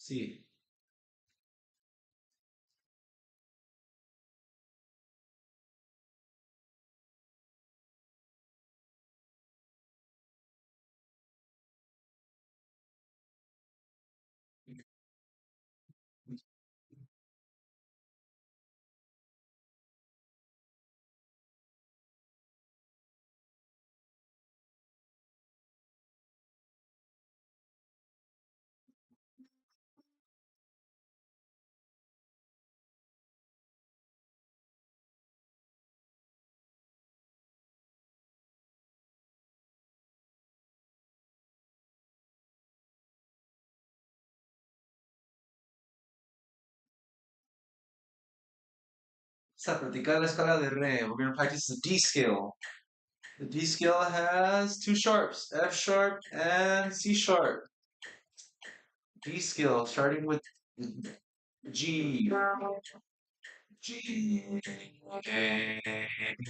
Sì. Stop practicando la scala del re. We're gonna practice the D scale. The D scale has two sharps, F sharp and C sharp. D scale starting with G. G, A,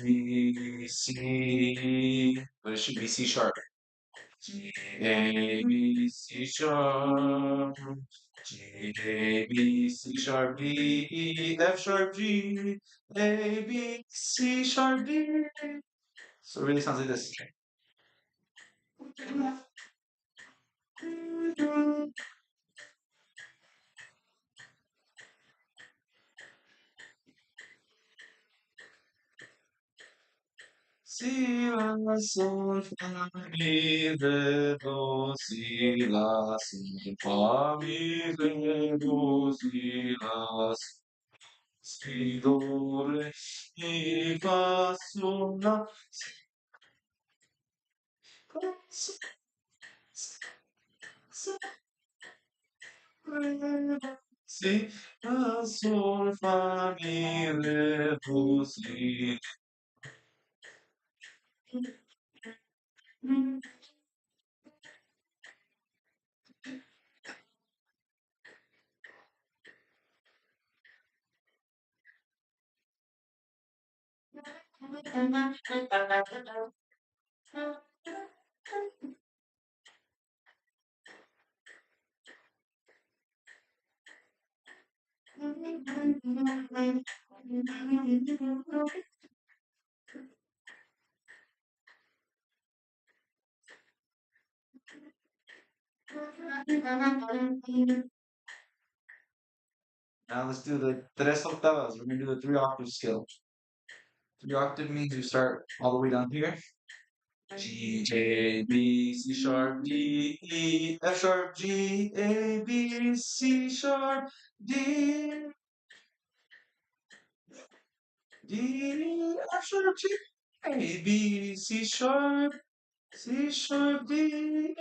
B, C. But it should be C sharp. G, A, B, C sharp. G, A, B, C sharp, D, E, F sharp, G, A, B, C sharp, D. So it really sounds like this. Si, la, sol, fa, mi, re, do, si, la, si, fa, mi, re, do, si, la, si, do, re, mi, fa, sol, la, si, si, re, do, si, la, sol, fa, mi, re, do, si. Now let's do the tres octavas. We're gonna do the three octave scale. Three octave means you start all the way down here. G, A, B, C sharp, D, E, F sharp, G, A, B, C sharp, D, D, F sharp, G, A, B, C sharp, D,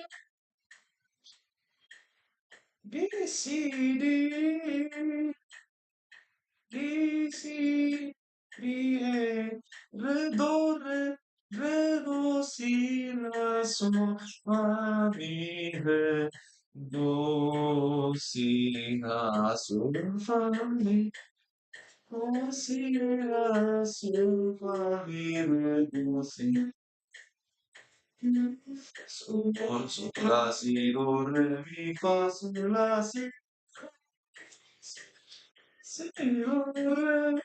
B, C, D, D, C, D, A, re, do, si, la, sol, fa, mi, re, do, si, la, sol, fa, mi, do, si, la, sol, fa, mi, re, do, si, sol, sol, la, si, do, re, mi, fa, sol, la, si, si, do, re,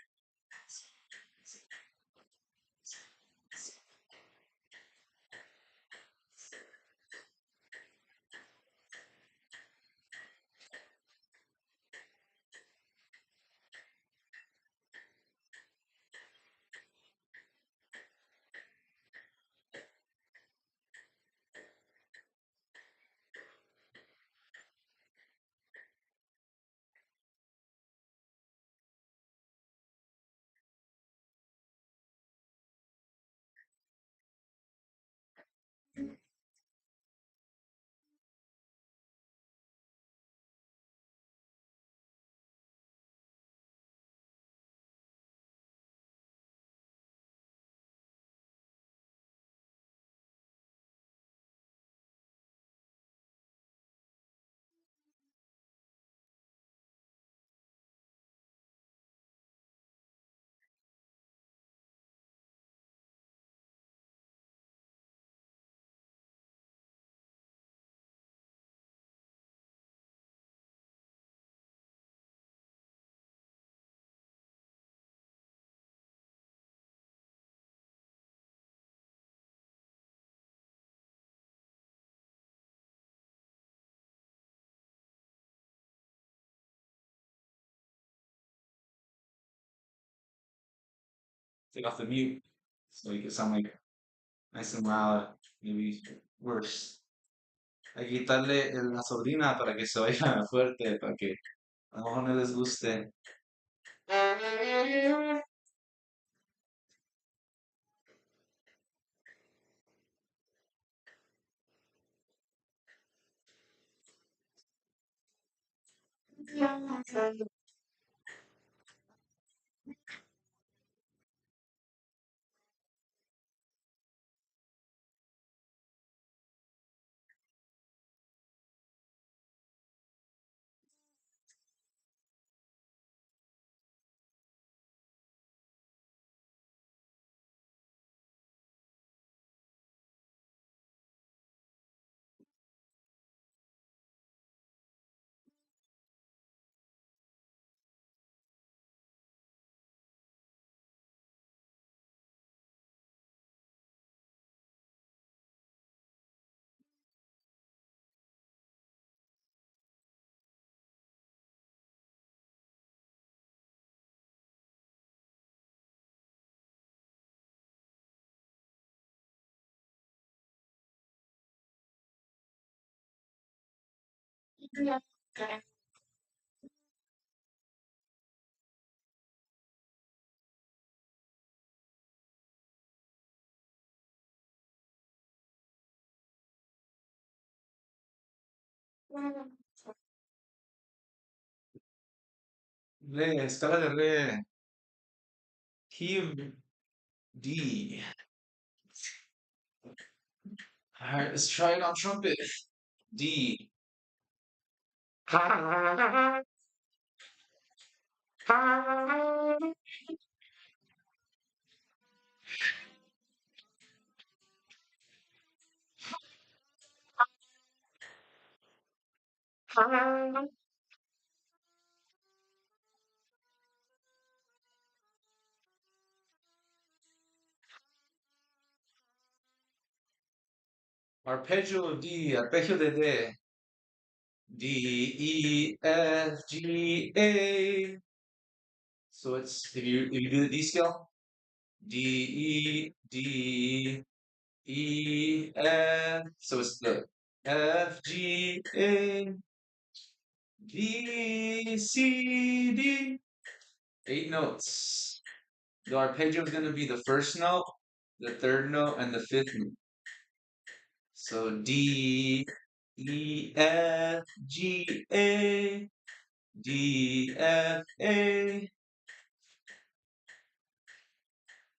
take off the mute so you can sound like nice and loud, maybe worse. Hay que quitarle la sordina para que se oiga fuerte, para que a lo mejor no les guste. Re, escala de re. Key of D. Alright, let's try it on trumpet. D. Arpeggio of D, arpeggio de D. D, E, F, G, A. So it's if you do the D scale, D, E, D, E, F. So it's the F, G, A, B, C, D. 8 notes. The arpeggio is going to be the first note, the third note, and the fifth note. So D, E, F, G, A, D, F, A.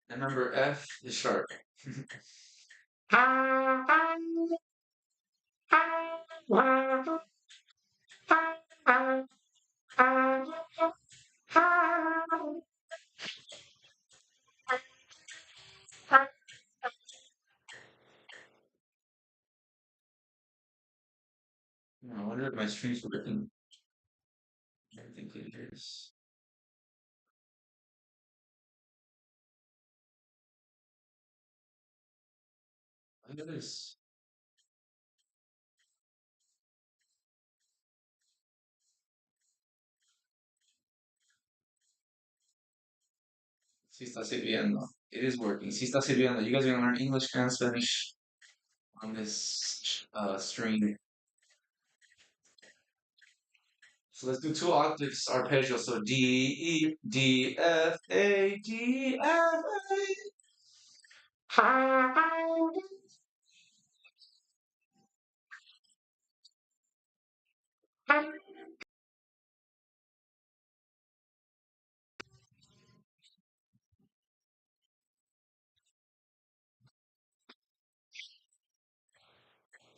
And remember, F is sharp. I wonder if my stream's working. I think it is. Look at this. Sí está sirviendo. It is working. Sí está sirviendo. You guys are gonna learn English and Spanish on this stream. So let's do two octaves arpeggio. So D, E, D, F, A, D, F, A.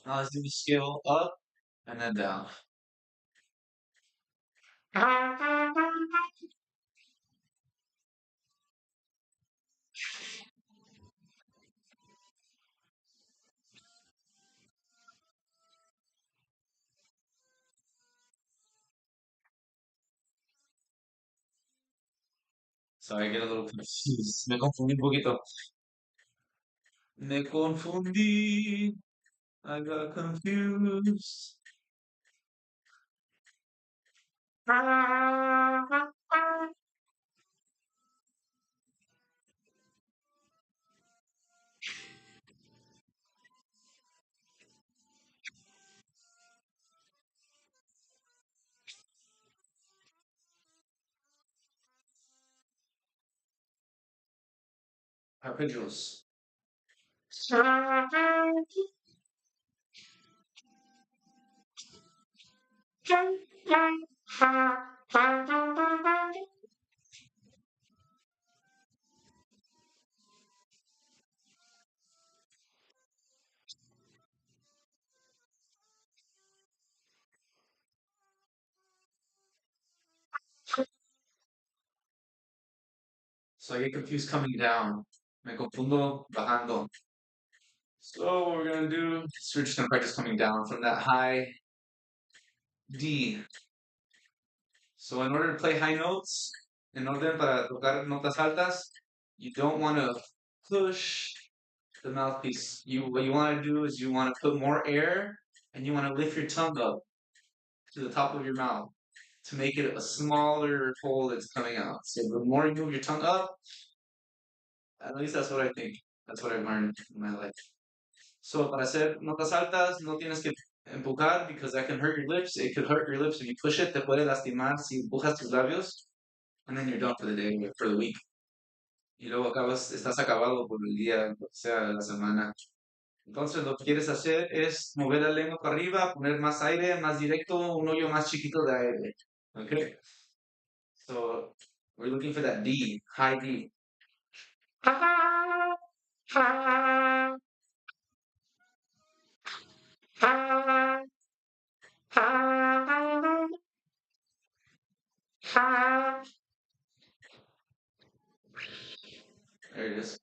Now let's do the scale up and then down. So I get a little confused. Me confundí un poquito. Me confundí. I got confused. arpeggios. So I get confused coming down. Me confundo bajando. So what we're gonna do is we're just gonna practice coming down from that high D. So in order to play high notes, en orden para tocar notas altas, you don't want to push the mouthpiece. What you want to do is you want to put more air and you want to lift your tongue up to the top of your mouth to make it a smaller hole that's coming out. So the more you move your tongue up, at least that's what I think. That's what I've learned in my life. So para hacer notas altas, no tienes que empujar because that can hurt your lips. It could hurt your lips if you push it. Te puede lastimar si empujas tus labios. And then you're done for the day, for the week. Y luego estás acabado por el día, lo que sea, de la semana. Entonces lo que quieres hacer es mover la lengua para arriba, poner más aire, más directo, un hoyo más chiquito de aire. Okay? So we're looking for that D, high D. There it is.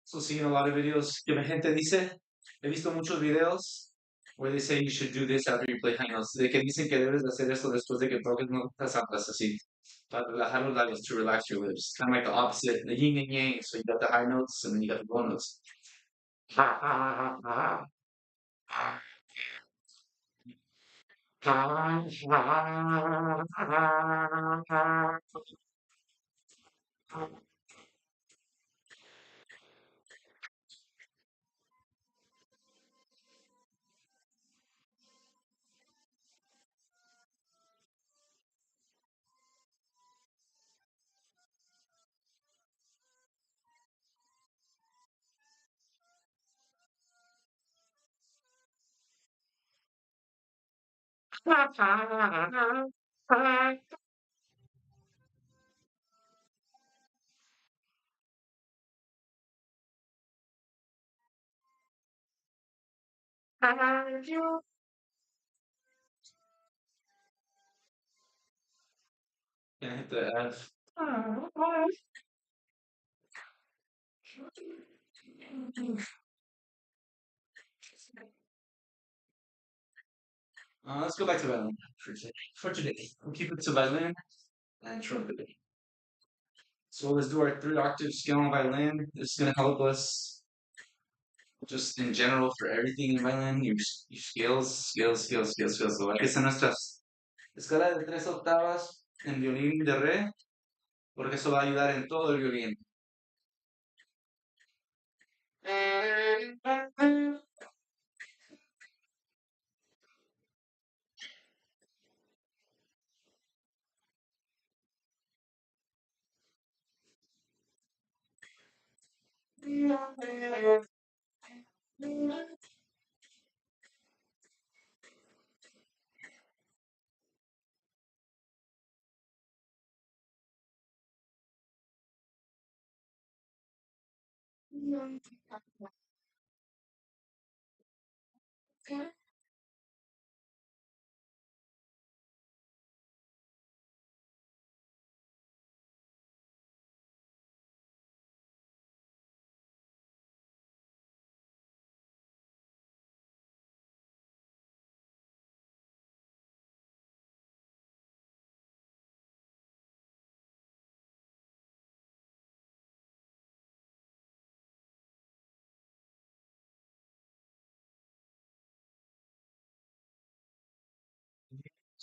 So seeing a lot of videos que la gente dice, he visto muchos videos where they say you should do this after you play high notes, de que dicen que debes de hacer esto después de que toques notas altas así, para relajar los labios, to relax your lips. Kind of like the opposite, the yin and yang. So you got the high notes and then you got the low notes. Gonna hit the F. Let's go back to violin for today. We'll keep it to violin and trumpet. So let's do our 3 octave scale on violin. This is gonna help us just in general for everything in violin. Your scales. So aquí están nuestras escala de 3 octavas en violín de re, porque eso va a ayudar en todo el violín.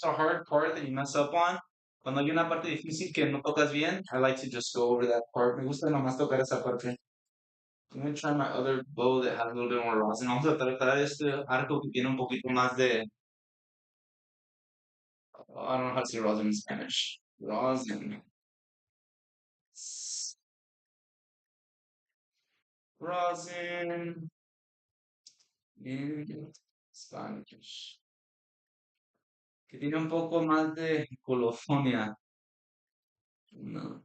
a hard part that you mess up on, cuando hay una parte difícil que no tocas bien, I like to just go over that part. Me gusta nomás tocar esa parte. I'm gonna try my other bow that has a little bit more rosin. Vamos a tratar este arco que tiene un poquito más de, I don't know how to say rosin in Spanish. Rosin. Rosin in Spanish. Que tiene un poco más de colofonia. No,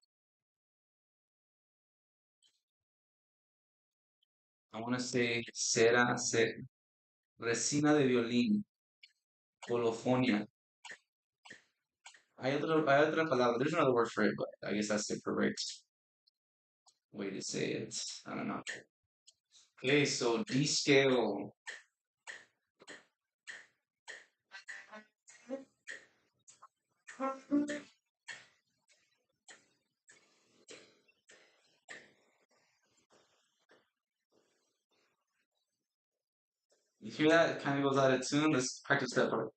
I want to say resina de violín, colofonia. Hay otra palabra. There's another word for it, but I guess that's the correct way to say it. I don't know. Okay, so D scale. You hear that? It kind of goes out of tune. Let's practice that part.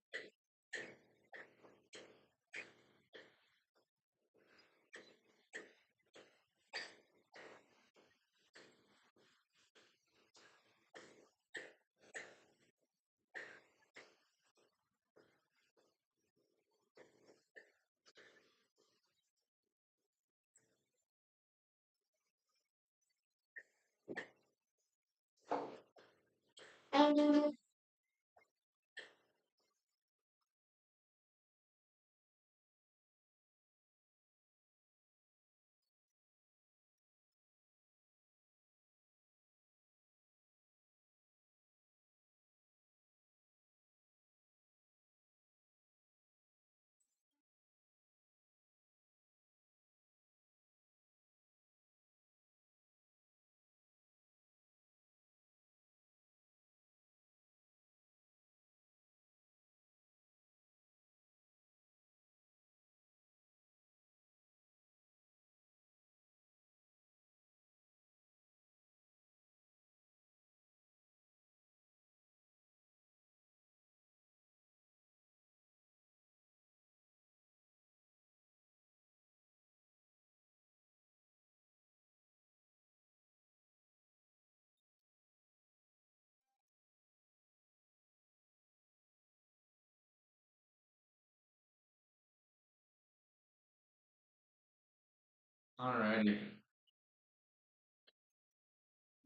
Alrighty.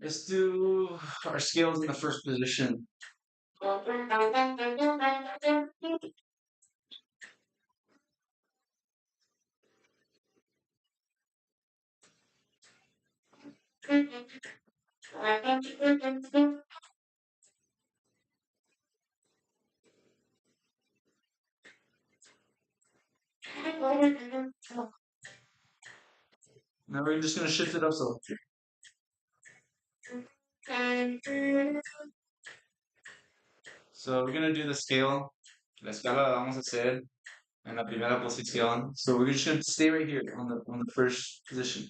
Let's do our scales in the first position. Now we're just gonna shift it up so. So we're gonna do the scale. La escala la vamos a hacer en la primera posición. So we're just gonna stay right here on the first position.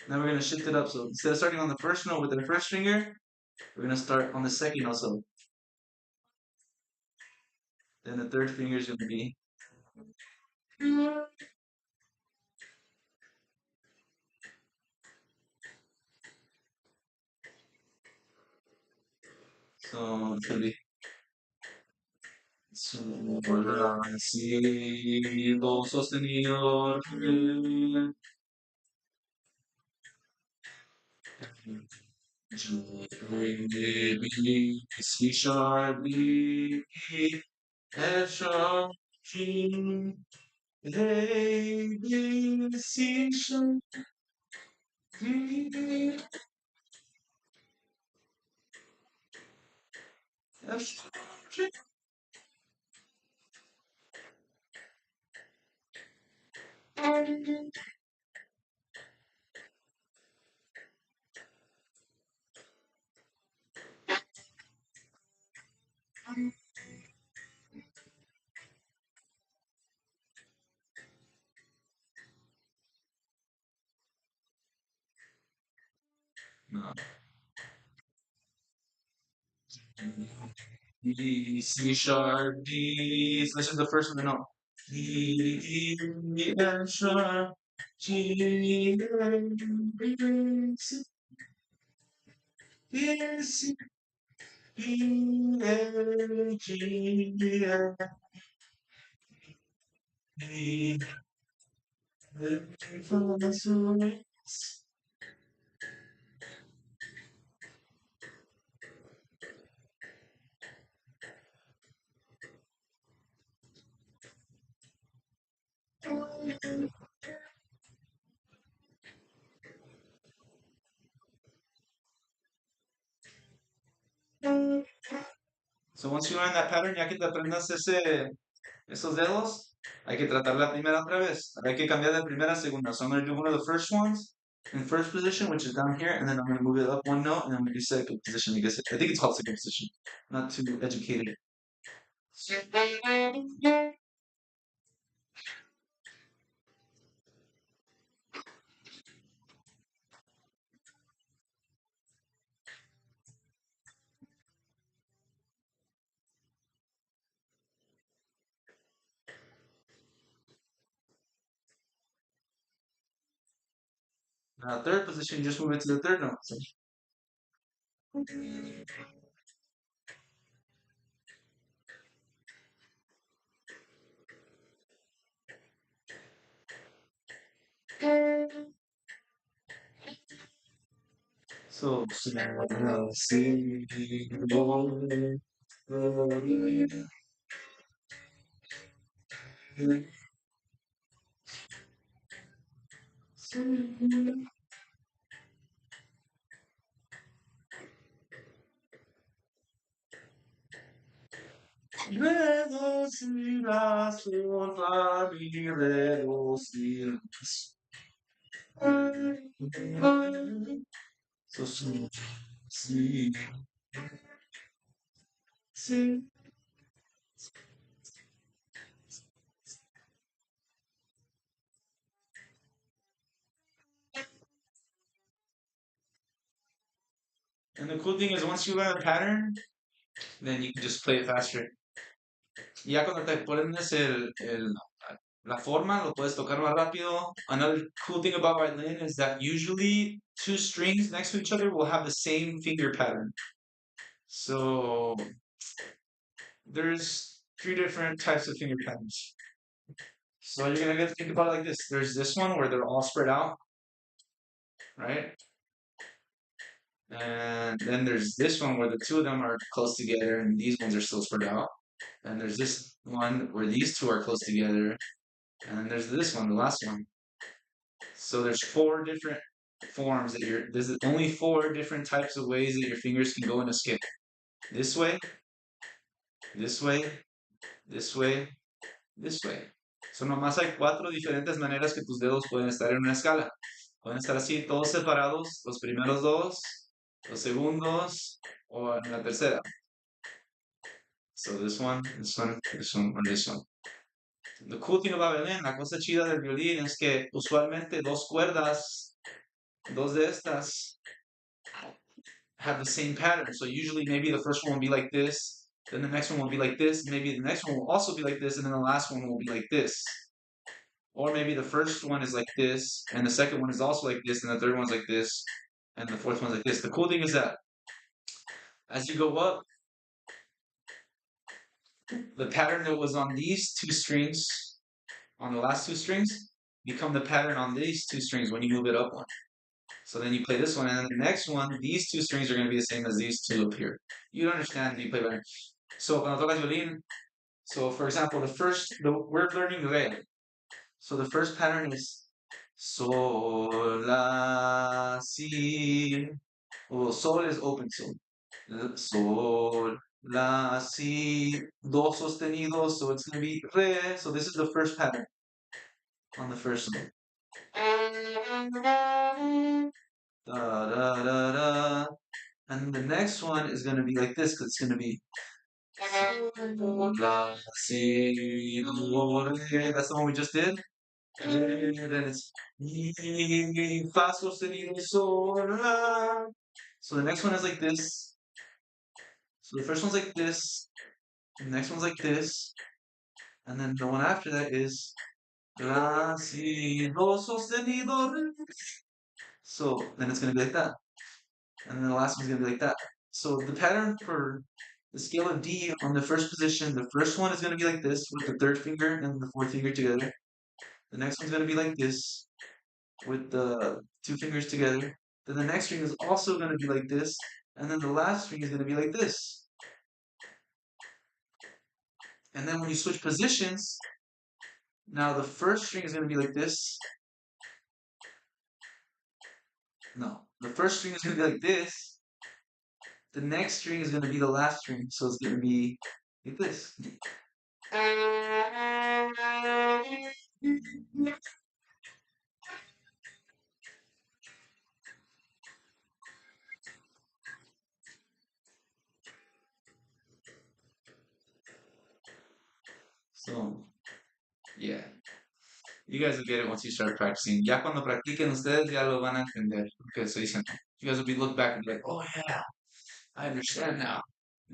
Now we're gonna shift it up. So instead of starting on the first note with the first finger, we're gonna start on the second also. Then the third finger is gonna be. So it's gonna be. Si, do sostenido, re, mi, si sharp, mi, F sharp, G, A, B, C sharp, D, F sharp, G. No. D, C sharp, D. So this is the first one to know. D, F sharp, G, A, C, B, C, E, A, G, F, E, So once you learn that pattern, ya que te aprendas esos dedos, hay que tratar la primera otra vez. Hay que cambiar de primera a segunda. So I'm going to do one of the first ones in first position, which is down here, and then I'm going to move it up one note, and then I'm going to do second position. I think it's called second position. Not too educated. Now, third position, you just move it to the third note. So, so si, re, do, si, la, sol, fa, mi, re, do, si, so, si, si. And the cool thing is, once you learn a pattern, then you can just play it faster. Ya cuando te pones la forma, lo puedes tocar más rápido. Another cool thing about violin is that usually two strings next to each other will have the same finger pattern. So there's three different types of finger patterns. So you're gonna get to think about it like this. There's this one where they're all spread out, right? And then there's this one where the two of them are close together and these ones are still spread out. And there's this one where these two are close together. And then there's this one, the last one. So there's four different forms that there's only four different types of ways that your fingers can go in a skip. This way, this way, this way, this way. So nomás hay cuatro diferentes maneras que tus dedos pueden estar en una escala. Pueden estar así, todos separados, los primeros dos, los segundos, o en la tercera. So this one, this one, this one, or this one. The cool thing about violin, la cosa chida del violín es que usualmente dos cuerdas, dos de estas, have the same pattern. So usually maybe the first one will be like this, then the next one will be like this, maybe the next one will also be like this, and then the last one will be like this. Or maybe the first one is like this, and the second one is also like this, and the third one's like this, and the fourth one's like this. The cool thing is that as you go up, the pattern that was on these two strings, on the last two strings, become the pattern on these two strings when you move it up one. So then you play this one, and then the next one, these two strings are going to be the same as these two up here. You don't understand if you play better. So cuando tocas violín, so for example, we're learning re. So the first pattern is sol, la, si. Well, sol is open sol. Sol, la, si, do sostenido. So it's going to be re. So this is the first pattern on the first one. Da, da, da, da. And the next one is going to be like this because it's going to be la, si, do, re. That's the one we just did. And then it's mi, fa sostenido, sol, la. So the next one is like this. So the first one's like this. The next one's like this. And then the one after that is La, si, do sostenido, re. So then it's going to be like that. And then the last one's going to be like that. So the pattern for the scale of D on the first position, the first one is going to be like this with the third finger and the fourth finger together. The next one's going to be like this with the two fingers together. Then the next string is also going to be like this. And then the last string is going to be like this. And then when you switch positions, now the first string is going to be like this. No, the first string is going to be like this. The next string is going to be the last string, so it's going to be like this. So, yeah. You guys will get it once you start practicing. Ya cuando practiquen ustedes ya lo van a entender. Porque estoy diciendo. You guys will be look back and be like, oh yeah, I understand now.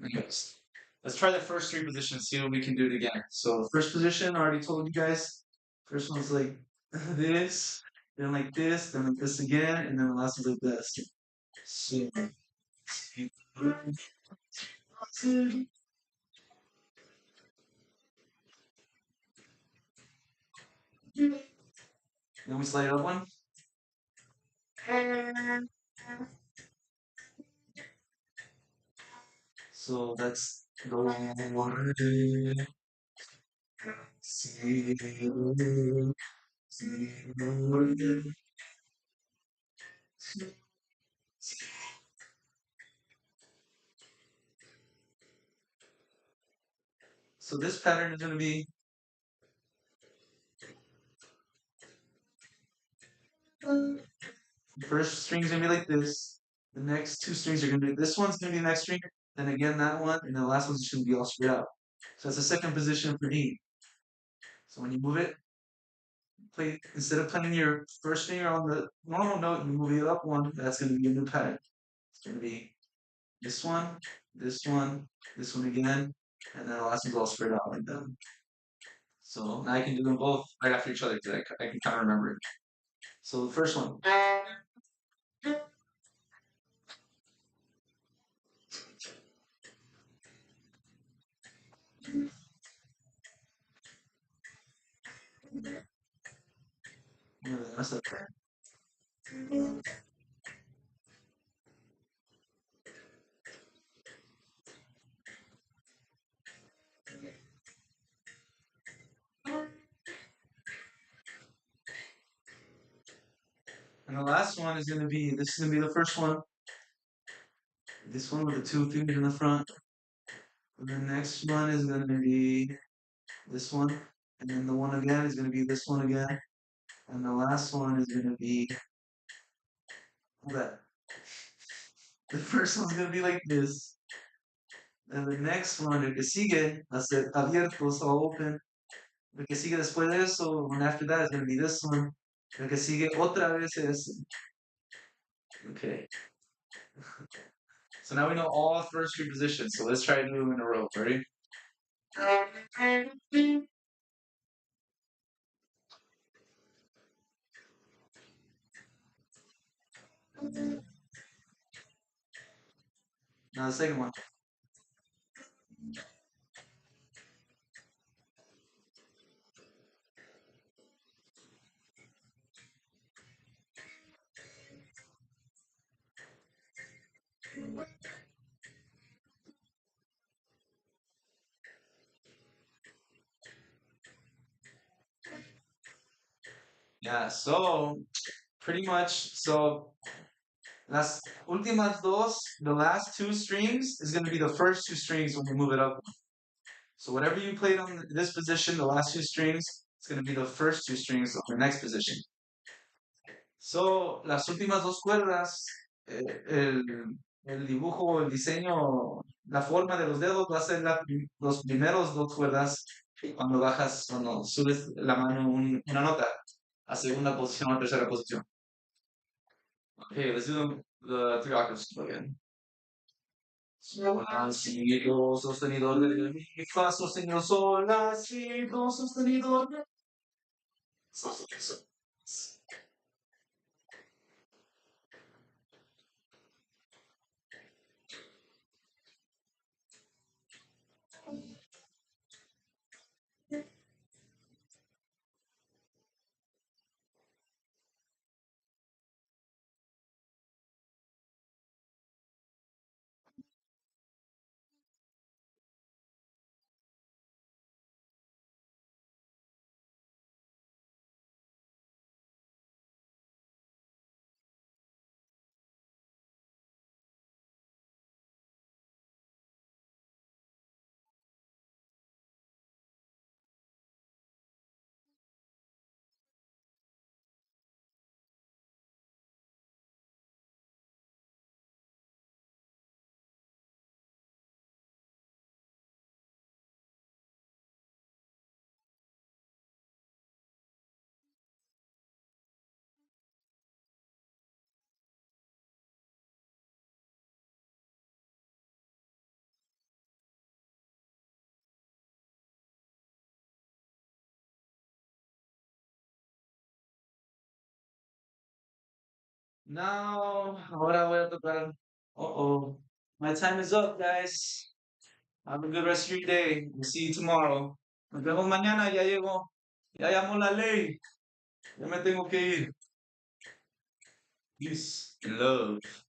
Anyways, let's try the first three positions, see what we can do it again. So first position, I already told you guys. First one's like this, then like this again, and then the last one's like this. So, then we slide it up one. So that's do, re, si, re, si, re, si. So this pattern is going to be the first string is going to be like this. The next two strings are going to be this one's going to be the next string, then again that one, and then the last one's going to be all straight out. So that's the second position for D. So when you move it, play instead of playing your first finger on the normal note, you move it up one. That's going to be a new pattern. It's going to be this one, this one, this one again, and then the last one's all spread out like that. So now I can do them both right after each other because I can kind of remember it. So the first one. That's the And the last one is going to be, this is going to be the first one. This one with the two fingers in the front. And the next one is going to be this one. And then the one again is going to be this one again. And the last one is going to be that. The first one's going to be like this. And the next one, el que sigue, va a ser abierto, so open. El que sigue después de eso, one after that is going to be this one. El que sigue otra vez es. Okay. So now we know all first three positions. So let's try to do them in a row. Ready? Now the second one. Yeah, so pretty much, so las últimas dos, the last two strings is going to be the first two strings when you move it up. So whatever you played on this position, the last two strings, it's going to be the first two strings of the next position. So las últimas dos cuerdas, el dibujo, el diseño, la forma de los dedos va a ser los primeros dos cuerdas cuando bajas, cuando subes la mano una nota a segunda posición o tercera posición. Okay, let's do the three octaves again. Sol, la, si, do, sostenido, re, mi, fa, sostenido, sol, la, si, do, sostenido, re. Now, ahora voy a tocar. Uh-oh. My time is up, guys. Have a good rest of your day. We'll see you tomorrow. Nos vemos mañana. Ya llegó. Ya llamó la ley. Ya me tengo que ir. Peace and love.